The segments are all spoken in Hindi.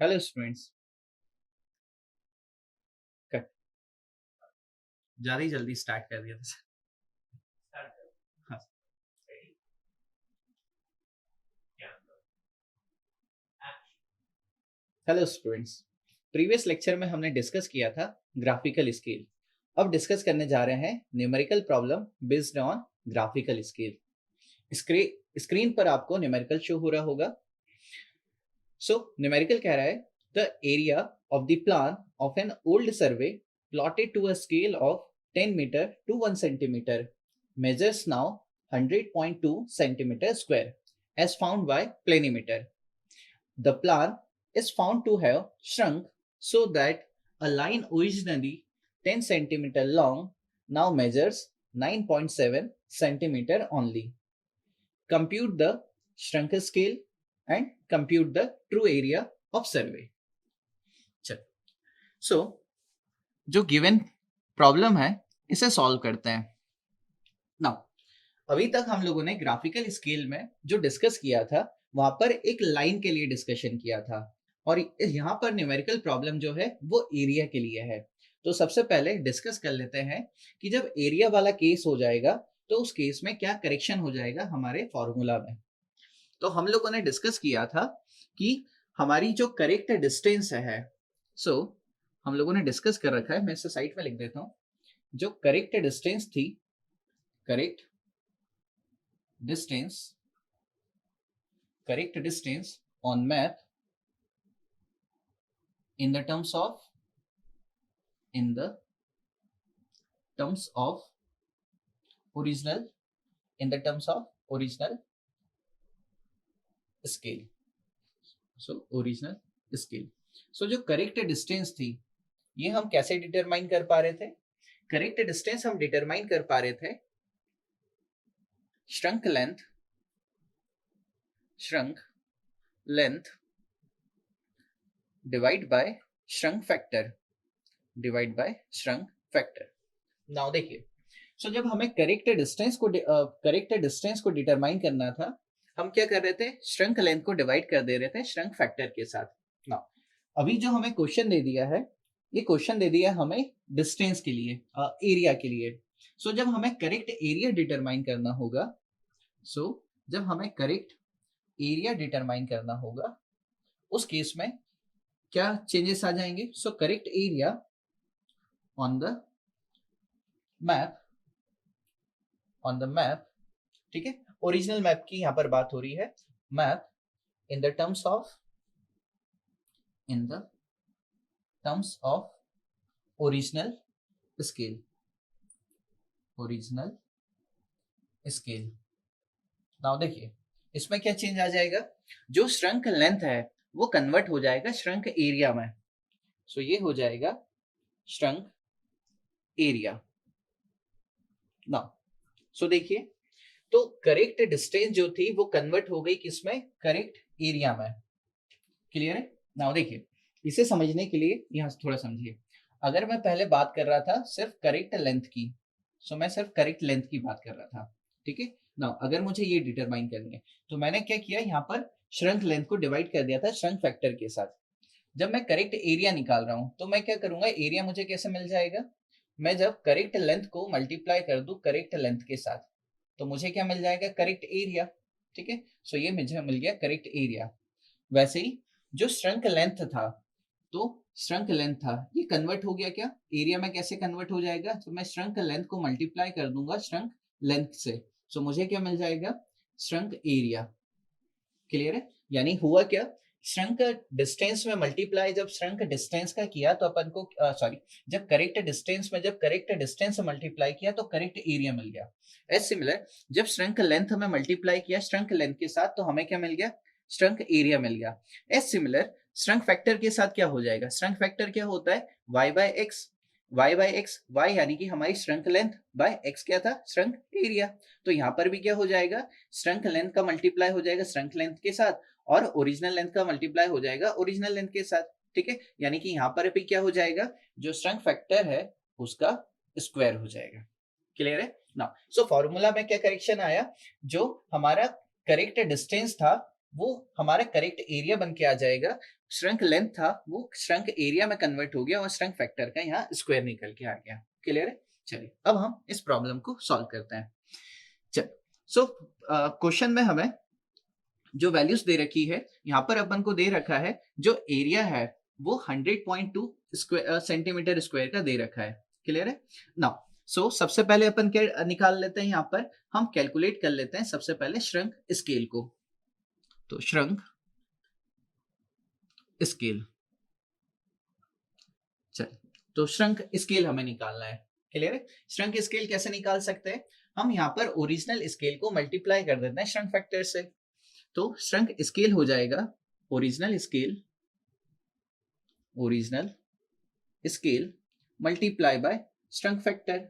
Hello students. कट। ज्यादा ही जल्दी स्टार्ट कर दिया था। हाँ। हेलो स्टूडेंट्स, प्रीवियस लेक्चर में हमने डिस्कस किया था ग्राफिकल स्केल। अब डिस्कस करने जा रहे हैं numerical problem based on graphical scale. Screen पर आपको न्यूमेरिकल शो हो रहा होगा। न्यूमेरिकल कह रहा है the area of the plan of an old survey plotted to a scale of 10 metre to 1 centimetre measures now 100.2 centimeter square as found by planimeter. The plan is found to have shrunk so that a line originally 10 centimeter long now measures 9.7 centimeter only. Compute the shrunk scale and compute the true area of survey. चलो, सो जो गिवन प्रॉब्लम है इसे सॉल्व करते हैं। नाउ अभी तक हम लोगों ने ग्राफिकल स्केल में जो डिस्कस किया था वहां पर एक लाइन के लिए डिस्कशन किया था, और यहाँ पर न्यूमेरिकल प्रॉब्लम जो है वो एरिया के लिए है। तो सबसे पहले डिस्कस कर लेते हैं कि जब एरिया वाला केस हो जाएगा तो उस केस में क्या करेक्शन हो जाएगा हमारे फॉर्मूला में। तो हम लोगों ने डिस्कस किया था कि हमारी जो करेक्ट डिस्टेंस है, हम लोगों ने डिस्कस कर रखा है, मैं इसे साइड में लिख देता हूँ। जो करेक्ट डिस्टेंस थी, correct distance on map in the terms of original scale. जो करेक्ट डिस्टेंस थी ये हम कैसे डिटरमाइन कर पा रहे थे? करेक्ट डिस्टेंस हम डिटरमाइन कर पा रहे थे shrunk length divide by shrunk factor. Now देखिए, जब हमें करेक्ट डिस्टेंस को डिटरमाइन करना था, हम क्या कर रहे थे? श्रंक लेंथ को डिवाइड कर दे रहे थे श्रंक फैक्टर के साथ। नाउ अभी जो हमें क्वेश्चन दे दिया है, ये क्वेश्चन दे दिया हमें डिस्टेंस के लिए, एरिया के लिए। जब हमें करेक्ट एरिया डिटरमाइन करना होगा, उस केस में क्या चेंजेस आ जाएंगे? Correct area on the map, ठीक है, ओरिजिनल मैप की यहां पर बात हो रही है। Map in the terms of original scale. Now देखिए, इसमें क्या चेंज आ जाएगा? जो श्रंक लेंथ है वो कन्वर्ट हो जाएगा श्रंक एरिया में। ये हो जाएगा श्रंक एरिया। नाउ देखिए, तो करेक्ट डिस्टेंस जो थी वो कन्वर्ट हो गई किसमें? करेक्ट एरिया में। क्लियर है? नाउ देखिए, इसे समझने के लिए यहां थोड़ा समझिए। अगर मैं पहले बात कर रहा था सिर्फ करेक्ट लेंथ की, मैं सिर्फ करेक्ट लेंथ की बात कर रहा था, ठीक है। नाउ अगर मुझे ये डिटरमाइन करनी है तो मैंने क्या किया, यहाँ पर श्रंक लेंथ को डिवाइड कर दिया था श्रंक फैक्टर के साथ। जब मैं करेक्ट एरिया निकाल रहा हूं तो मैं क्या करूंगा? एरिया मुझे कैसे मिल जाएगा? मैं जब करेक्ट लेंथ को मल्टीप्लाई कर दूं करेक्ट लेंथ के साथ तो मुझे क्या मिल जाएगा? करेक्ट एरिया, ठीक है। ये मुझे मिल गया करेक्ट एरिया। वैसे ही जो श्रंक लेंथ था, ये कन्वर्ट हो गया क्या एरिया में? कैसे कन्वर्ट हो जाएगा? तो मैं श्रंक लेंथ को मल्टीप्लाई कर दूंगा श्रंक लेंथ से, मुझे क्या मिल जाएगा? Shrunk area. क्लियर है? यानी हुआ क्या, श्रंक डिस्टेंस में मल्टीप्लाई जब श्रंक डिस्टेंस का किया तो अपन को जब करेक्ट डिस्टेंस मल्टीप्लाई किया तो करेक्ट एरिया मिल गया। एज सिमिलर जब श्रंक लेंथ में मल्टीप्लाई किया श्रंक लेंथ के साथ तो हमें क्या मिल गया? श्रंक एरिया मिल गया। एज सिमिलर श्रंक फैक्टर के साथ क्या हो जाएगा? श्रंक फैक्टर क्या होता है? y बाय एक्स, y यानी कि हमारी श्रंक लेंथ बाय x क्या था? Shrunk area. तो यहाँ पर भी क्या हो जाएगा? श्रंक लेंथ का मल्टीप्लाई हो जाएगा श्रंक लेंथ के साथ और ओरिजिनल लेंथ का मल्टीप्लाई हो जाएगा ओरिजिनल लेंथ के साथ, ठीक है। यानी कि यहाँ पर भी क्या हो जाएगा? जो श्रंक फैक्टर है उसका स्क्वायर हो जाएगा। क्लियर है? नाउ फॉर्मूला में क्या करेक्शन आया? जो हमारा करेक्ट डिस्टेंस था वो हमारा करेक्ट एरिया बन के आ जाएगा। श्रंक लेंथ था वो श्रंक एरिया में कन्वर्ट हो गया और श्रंक फैक्टर का यहाँ स्क्वायर निकल के आ गया। क्लियर है? चलिए अब हम इस प्रॉब्लम को सॉल्व करते हैं। चल सो क्वेश्चन में हमें जो वैल्यूज दे रखी है, यहाँ पर अपन को दे रखा है जो एरिया है वो 100.2 सेंटीमीटर स्क्वायर का दे रखा है। क्लियर है? नाउ सो सबसे पहले अपन क्या निकाल लेते हैं, यहाँ पर हम कैलकुलेट कर लेते हैं सबसे पहले श्रंक स्केल को। तो श्रंक स्केल, चल तो श्रंक स्केल हमें निकालना है। क्लियर है? श्रंक स्केल कैसे निकाल सकते हैं, हम यहाँ पर ओरिजिनल स्केल को मल्टीप्लाई कर देते हैं श्रंक फैक्टर से। तो श्रंक स्केल हो जाएगा original scale multiply by shrunk factor.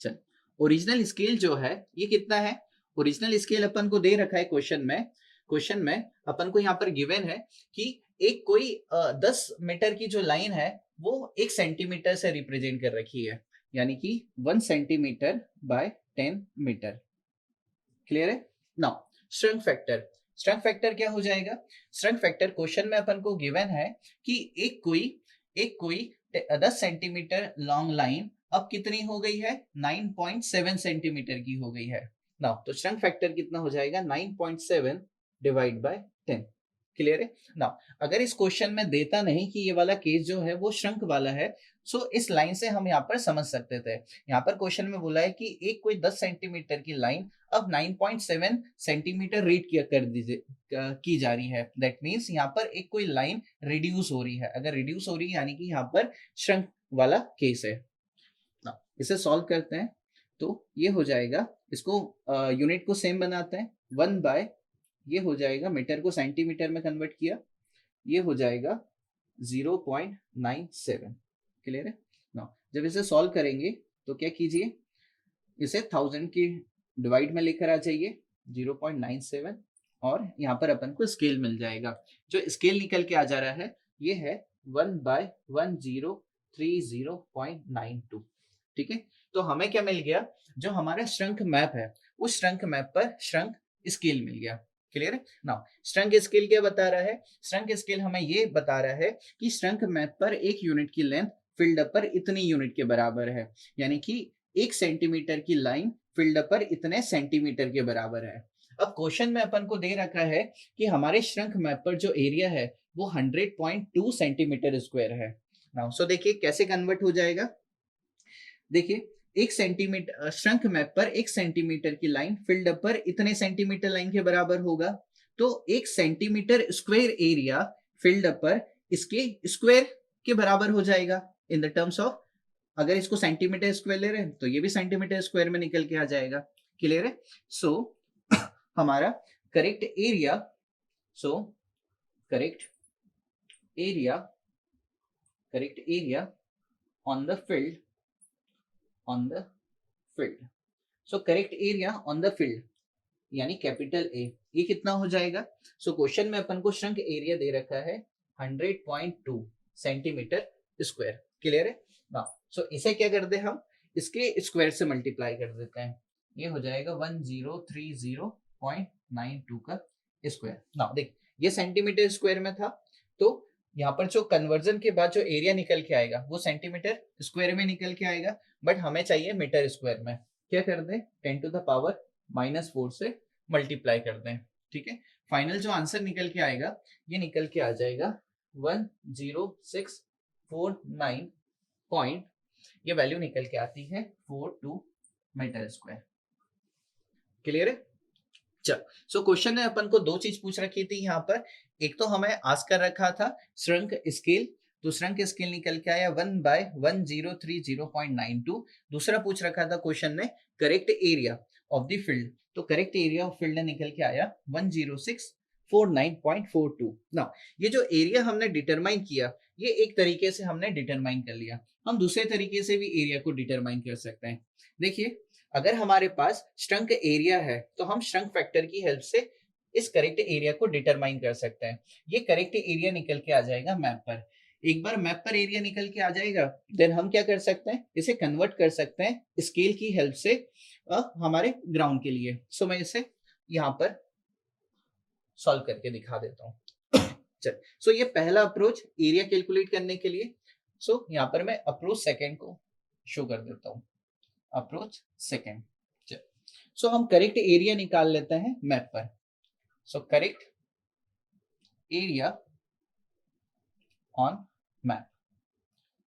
चल ओरिजिनल स्केल जो है ये कितना है, ओरिजिनल स्केल अपन को दे रखा है क्वेश्चन में अपन को यहाँ पर गिवन है कि एक कोई 10 मीटर की जो लाइन है वो 1 सेंटीमीटर से रिप्रेजेंट कर रखी है, यानी कि 1 सेंटीमीटर बाय 10 मीटर। क्लियर है? नाउ श्रंक फैक्टर क्या हो जाएगा, श्रंक फैक्टर क्वेश्चन में अपन को गिवन है कि एक कोई 10 सेंटीमीटर लॉन्ग लाइन अब कितनी हो गई है, 9.7 सेंटीमीटर की हो गई है। नाउ तो श्रंक फैक्टर कितना हो जाएगा, 9.7 डिवाइड बाय 10। क्लियर है? नाउ अगर इस क्वेश्चन में देता नहीं कि ये वाला केस जो है वो श्रंक वाला है, सो इस लाइन से हम यहाँ पर समझ सकते थे। यहाँ पर क्वेश्चन में बोला है कि एक कोई 10 सेंटीमीटर की लाइन अब 9.7 सेंटीमीटर रीड की जा रही है। दैट मीन्स यहाँ पर एक कोई लाइन रिड्यूस हो रही है। अगर रिड्यूस हो रही है यानी कि यहाँ पर श्रंक वाला केस है। इसे सॉल्व करते हैं तो ये हो जाएगा, इसको यूनिट को सेम बनाते हैं, 1 बाय ये हो जाएगा, मीटर को सेंटीमीटर में कन्वर्ट किया, ये हो जाएगा 0.97। क्लियर है? ना जब इसे सॉल्व करेंगे तो क्या कीजिए, इसे 1000 की डिवाइड में लेकर आ जाइए 0.97 और यहाँ पर अपन को स्केल मिल जाएगा। जो स्केल निकल के आ जा रहा है ये है 1/1030.92। ठीक है? तो हमें क्या मिल गया, जो हमारा श्रंक मैप है उस श्रंक मैप पर श्रंक स्केल मिल गया। क्लियर है? नाउ श्रंक स्केल क्या बता रहा है, श्रंक स्केल हमें ये बता रहा है कि श्रंक मैप पर एक यूनिट की लेंथ फील्ड अप पर इतनी यूनिट के बराबर है, यानी कि 1 सेंटीमीटर की लाइन फील्ड अप पर इतने सेंटीमीटर के बराबर है। अब क्वेश्चन में अपन को दे रखा है कि हमारे श्रंक मैप पर जो एरिया है वो 100.2 सेंटीमीटर स्क्वायर है। नाउ सो देखिए कैसे कन्वर्ट हो जाएगा। देखिए 1 सेंटीमीटर श्रंक मैप पर 1 सेंटीमीटर की लाइन फील्ड अप पर इतने सेंटीमीटर लाइन के बराबर होगा, तो 1 centimetre square area field up पर इसके स्क्वायर के बराबर हो जाएगा इन द टर्म्स ऑफ, अगर इसको सेंटीमीटर स्क्वायर ले रहे हैं तो ये भी सेंटीमीटर स्क्वायर में निकल के आ जाएगा। क्लियर है? सो हमारा correct area, correct area on the field so correct area on the field यानी कैपिटल ए, ये कितना हो जाएगा। सो क्वेश्चन में अपन को श्रंक एरिया दे रखा है 100.2 सेंटीमीटर स्क्वायर। क्लियर है? ना सो इसे क्या कर दे, हम इसके स्क्वायर से मल्टीप्लाई कर देते हैं, ये हो जाएगा 1030.92 का स्क्वायर। ना देख ये सेंटीमीटर स्क्वायर में था, तो यहाँ पर जो कन्वर्जन के बाद जो एरिया निकल के आएगा वो सेंटीमीटर स्क्वायर में निकल के आएगा, बट हमें चाहिए मीटर स्क्वायर में। क्या कर दें, 10⁻⁻4 से मल्टीप्लाई कर दें। ठीक है? फाइनल जो आंसर निकल के आएगा ये निकल के आ जाएगा 10649 पॉइंट, ये वैल्यू निकल के आती है 42 मीटर स्क्वायर। क्लियर है? चल सो क्वेश्चन ने अपन को दो चीज पूछ रखी थी यहाँ पर, एक तो हमें आस्क कर रखा था श्रंक स्केल, तो श्रंक स्केल निकल के आया 1/1030.92। दूसरा पूछ रखा था क्वेश्चन ने correct area of the field, तो करेक्ट एरिया ऑफ फील्ड निकल के आया 10649.42। ना ये जो एरिया हमने डिटरमाइन किया ये एक तरीके से हमने डिटरमाइन कर लिया, हम दूसरे तरीके से भी एरिया को डिटरमाइन कर सकते हैं। देखिए अगर हमारे पास श्रंक एरिया है तो हम श्रंक फैक्टर की हेल्प से इस करेक्ट एरिया को डिटरमाइन कर सकते हैं। ये करेक्ट एरिया निकल के आ जाएगा मैप पर। एक बार मैप पर एरिया निकल के आ जाएगा देन हम क्या कर सकते हैं, इसे कन्वर्ट कर सकते हैं स्केल की हेल्प से हमारे ग्राउंड के लिए। सो मैं इसे यहाँ पर सॉल्व करके दिखा देता हूँ। चल, सो ये पहला अप्रोच एरिया कैलकुलेट करने के लिए। सो यहाँ पर मैं अप्रोच सेकंड को शो कर देता हूँ, अप्रोच सेकंड। चल, सो हम करेक्ट एरिया निकाल लेते हैं मैप पर। So correct area on map.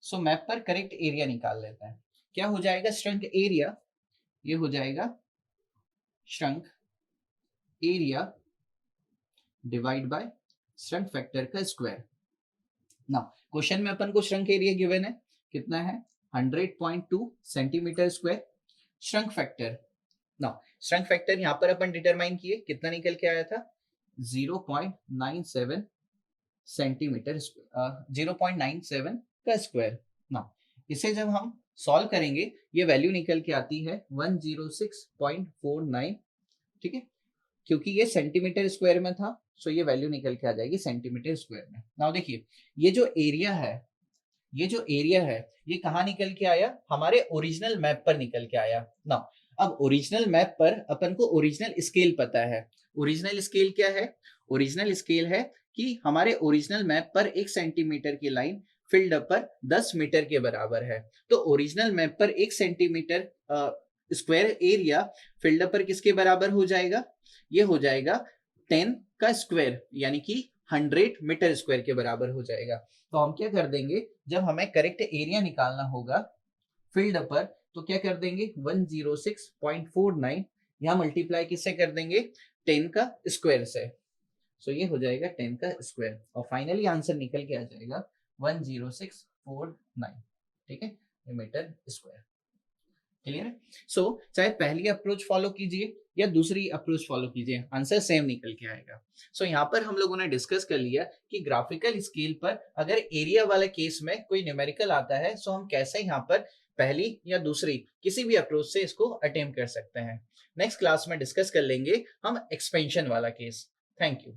So map पर करेक्ट एरिया निकाल लेते हैं। क्या हो जाएगा श्रंक एरिया, ये हो जाएगा shrunk area divide by shrunk factor का स्क्वायर। ना क्वेश्चन में अपन को श्रंक एरिया गिवन है, कितना है 100.2 सेंटीमीटर स्क्वायर। श्रंक फैक्टर, ना श्रंक फैक्टर यहाँ पर अपन डिटरमाइन किए, कितना निकल के आया था 0.97 सेंटीमीटर स्क्वायर, 0.97 का स्क्वायर। ना इसे जब हम सॉल्व करेंगे ये वैल्यू निकल के आती है 106.49, ठीक है, क्योंकि ये सेंटीमीटर स्क्वायर में था, सो ये वैल्यू निकल के आ जाएगी सेंटीमीटर स्क्वायर में। नाउ देखिए ये जो एरिया है, ये जो एरिया है ये कहाँ निकल के आया, हमारे ओरिजिनल मैप पर निकल के आया। नाउ अब ओरिजिनल मैप पर अपन को ओरिजिनल स्केल पता है। ओरिजिनल स्केल क्या है, ओरिजिनल स्केल है कि हमारे ओरिजिनल मैप पर 1 सेंटीमीटर की लाइन फील्ड अप पर 10 मीटर के बराबर है। तो ओरिजिनल मैप पर 1 centimetre square area field up पर किसके बराबर हो जाएगा, ये हो जाएगा 10 का स्क्वायर, यानी कि 100 मीटर स्क्वायर के बराबर हो जाएगा। तो हम क्या कर देंगे, जब हमें करेक्ट एरिया निकालना होगा फील्ड पर, तो क्या कर देंगे 106.49 यहाँ मल्टीप्लाई किससे कर देंगे 10 का स्क्वायर से। सो ये हो जाएगा 10 का स्क्वायर और फाइनली आंसर निकल के आ जाएगा 10649, ठीक है, मीटर स्क्वायर। क्लियर है। सो चाहे पहली अप्रोच फॉलो कीजिए या दूसरी अप्रोच फॉलो कीजिए, आंसर सेम निकल के आएगा। सो यहाँ पर हम लोगों ने डिस्कस कर लिया कि ग्राफिकल स्केल पर अगर एरिया वाले केस में कोई न्यूमेरिकल आता है, सो हम कैसे यहाँ पर पहली या दूसरी किसी भी अप्रोच से इसको अटेम्प्ट कर सकते हैं। नेक्स्ट क्लास में डिस्कस कर लेंगे हम एक्सपेंशन वाला केस। Thank you.